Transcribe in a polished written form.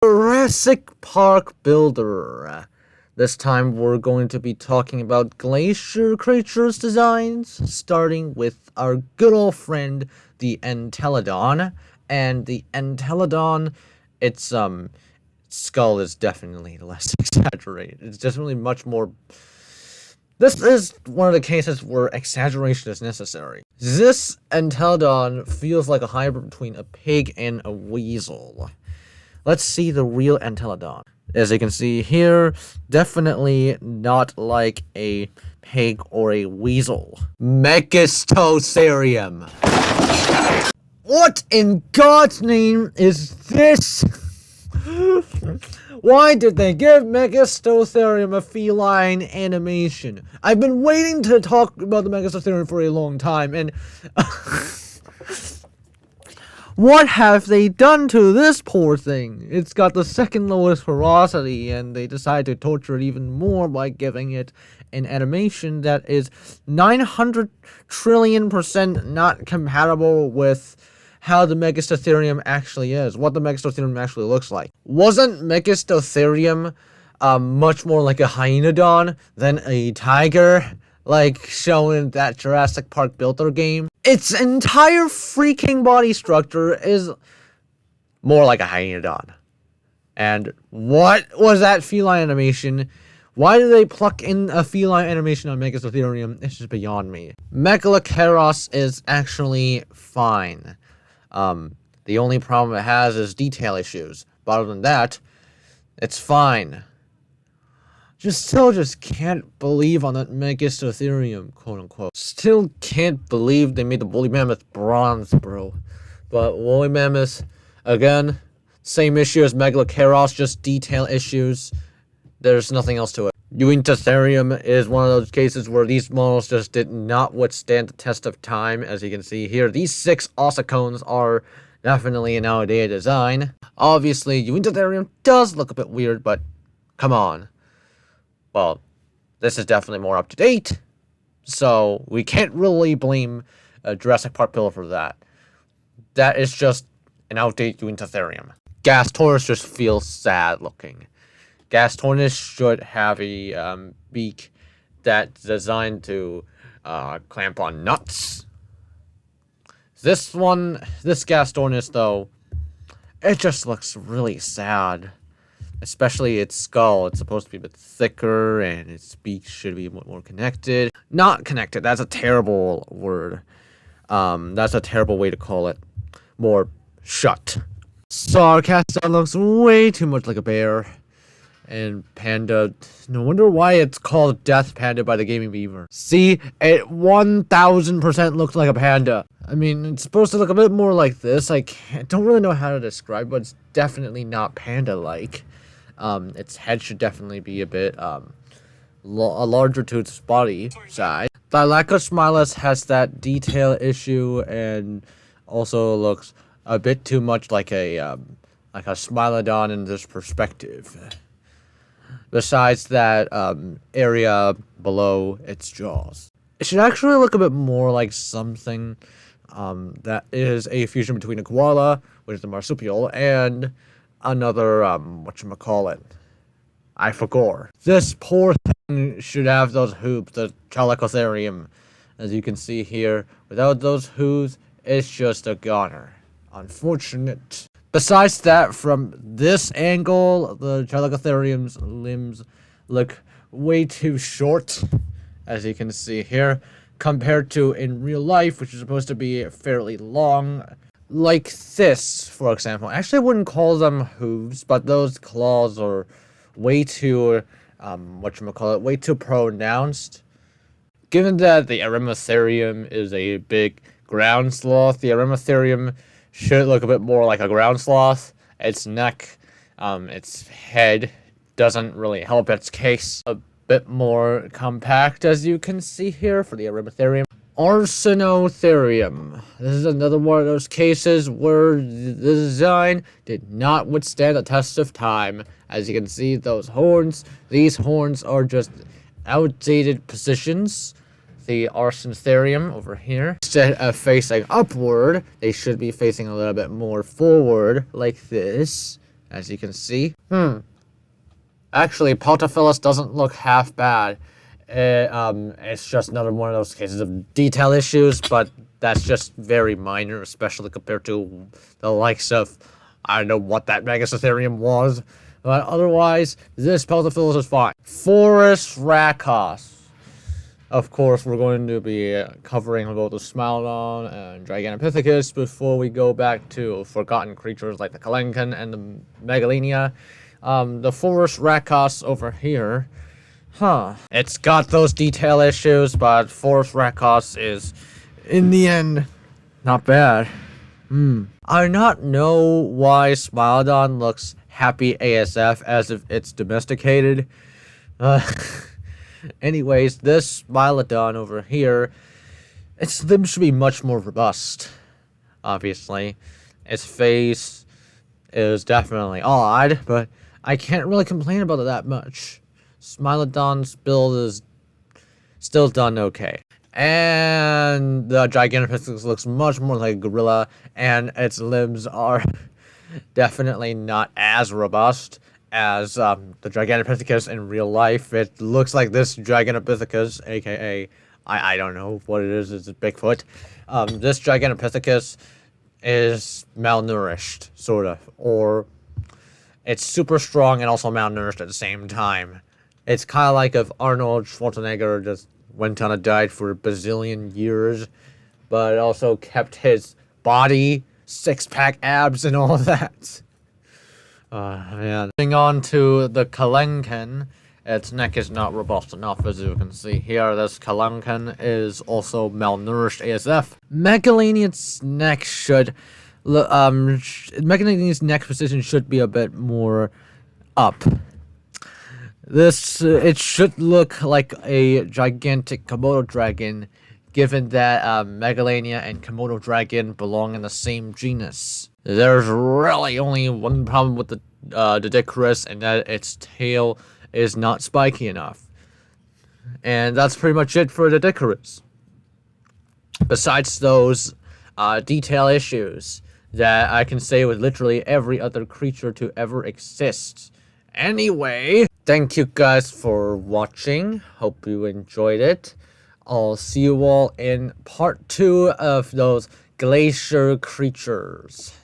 Jurassic Park Builder. This time we're going to be talking about Glacier creatures designs, starting with our good old friend, the Entelodon. And the Entelodon, its skull is definitely less exaggerated. It's definitely much more... This is one of the cases where exaggeration is necessary. This Entelodon feels like a hybrid between a pig and a weasel. Let's see the real Entelodon. As you can see here, definitely not like a pig or a weasel. Megatherium. What in God's name is this? Why did they give Megatherium a feline animation? I've been waiting to talk about the Megatherium for a long time, and... What have they done to this poor thing? It's got the second lowest ferocity, and they decide to torture it even more by giving it an animation that is 900 trillion% not compatible with how the Megatherium actually is, what the Megatherium actually looks like. Wasn't Megatherium much more like a hyenodon than a tiger, like shown in that Jurassic Park Builder game? Its entire freaking body structure is more like a hyenodon. And what was that feline animation? Why did they pluck in a feline animation on Megatherium? It's just beyond me. Megatherium is actually fine. The only problem it has is detail issues. But other than that, it's fine. Just can't believe on that Megatherium, quote unquote. Still can't believe they made the woolly mammoth bronze, bro. But woolly mammoth, again, same issue as Megatherium, just detail issues. There's nothing else to it. Uintatherium is one of those cases where these models just did not withstand the test of time. As you can see here, these 6 ossicones are definitely an outdated design. Obviously, Uintatherium does look a bit weird, but come on. Well, this is definitely more up to date, so we can't really blame Jurassic Park Builder for that. That is just an outdated Uintatherium. Gastornis just feels sad looking. Gastornis should have a beak that's designed to clamp on nuts. This Gastornis though, it just looks really sad. Especially its skull. It's supposed to be a bit thicker, and its beak should be more connected. Not connected, that's a terrible word. That's a terrible way to call it. More shut. Sarcasm looks way too much like a bear. And Panda, no wonder why it's called Death Panda by the Gaming Beaver. See, it 1000% looks like a panda. I mean, it's supposed to look a bit more like this. I don't really know how to describe, but it's definitely not panda-like. Its head should definitely be a bit larger to its body size. Thylacospilus has that detail issue and also looks a bit too much like a Smilodon in this perspective. Besides that area below its jaws, it should actually look a bit more like something that is a fusion between a koala, which is a marsupial, and another, whatchamacallit, I forgot. This poor thing should have those hooves, the Chalicotherium. As you can see here, without those hooves, it's just a goner. Unfortunate. Besides that, from this angle, the Chalicotherium's limbs look way too short, as you can see here, compared to in real life, which is supposed to be fairly long. Like this, for example. Actually, I wouldn't call them hooves, but those claws are way too, way too pronounced. Given that the Erematherium is a big ground sloth, the Erematherium should look a bit more like a ground sloth. Its neck, its head doesn't really help its case. A bit more compact, as you can see here, for the Erematherium. Arsinotherium. This is another one of those cases where the design did not withstand the test of time. As you can see, these horns are just outdated positions. The Arsinotherium over here, instead of facing upward, they should be facing a little bit more forward, like this. as you can see. Actually, Potophilus doesn't look half bad. It's just another one of those cases of detail issues, but that's just very minor, especially compared to the likes of, I don't know what that Megatherium was, but otherwise, this Potophilus is fine. Forest Rakos. Of course, we're going to be covering both the Smilodon and Gigantopithecus before we go back to forgotten creatures like the Kalenkin and the Megalenia. The Forest Rakos over here, it's got those detail issues, but Forest Rakos is, in the end, not bad. I do not know why Smilodon looks happy ASF as if it's domesticated. Anyways, this Smilodon over here, its limbs should be much more robust, obviously. Its face is definitely odd, but I can't really complain about it that much. Smilodon's build is still done okay. And the Gigantopithecus looks much more like a gorilla, and its limbs are definitely not as robust as the Gigantopithecus in real life. It looks like this Gigantopithecus, aka, I don't know what it is, it's a Bigfoot. This Gigantopithecus is malnourished, sort of, or it's super strong and also malnourished at the same time. It's kind of like if Arnold Schwarzenegger just went on a diet for a bazillion years, but also kept his body, six-pack abs, and all of that. Man. Moving on to the Kalenkin, its neck is not robust enough, as you can see here. This Kalenkin is also malnourished ASF. Megalenia's neck should, Megalenia's neck position should be a bit more up. It should look like a gigantic Komodo dragon, given that Megalenia and Komodo dragon belong in the same genus. There's really only one problem with the Dodicarus, and that its tail is not spiky enough. And that's pretty much it for the Dodicarus. Besides those detail issues that I can say with literally every other creature to ever exist. Anyway, thank you guys for watching. Hope you enjoyed it. I'll see you all in part 2 of those Glacier creatures.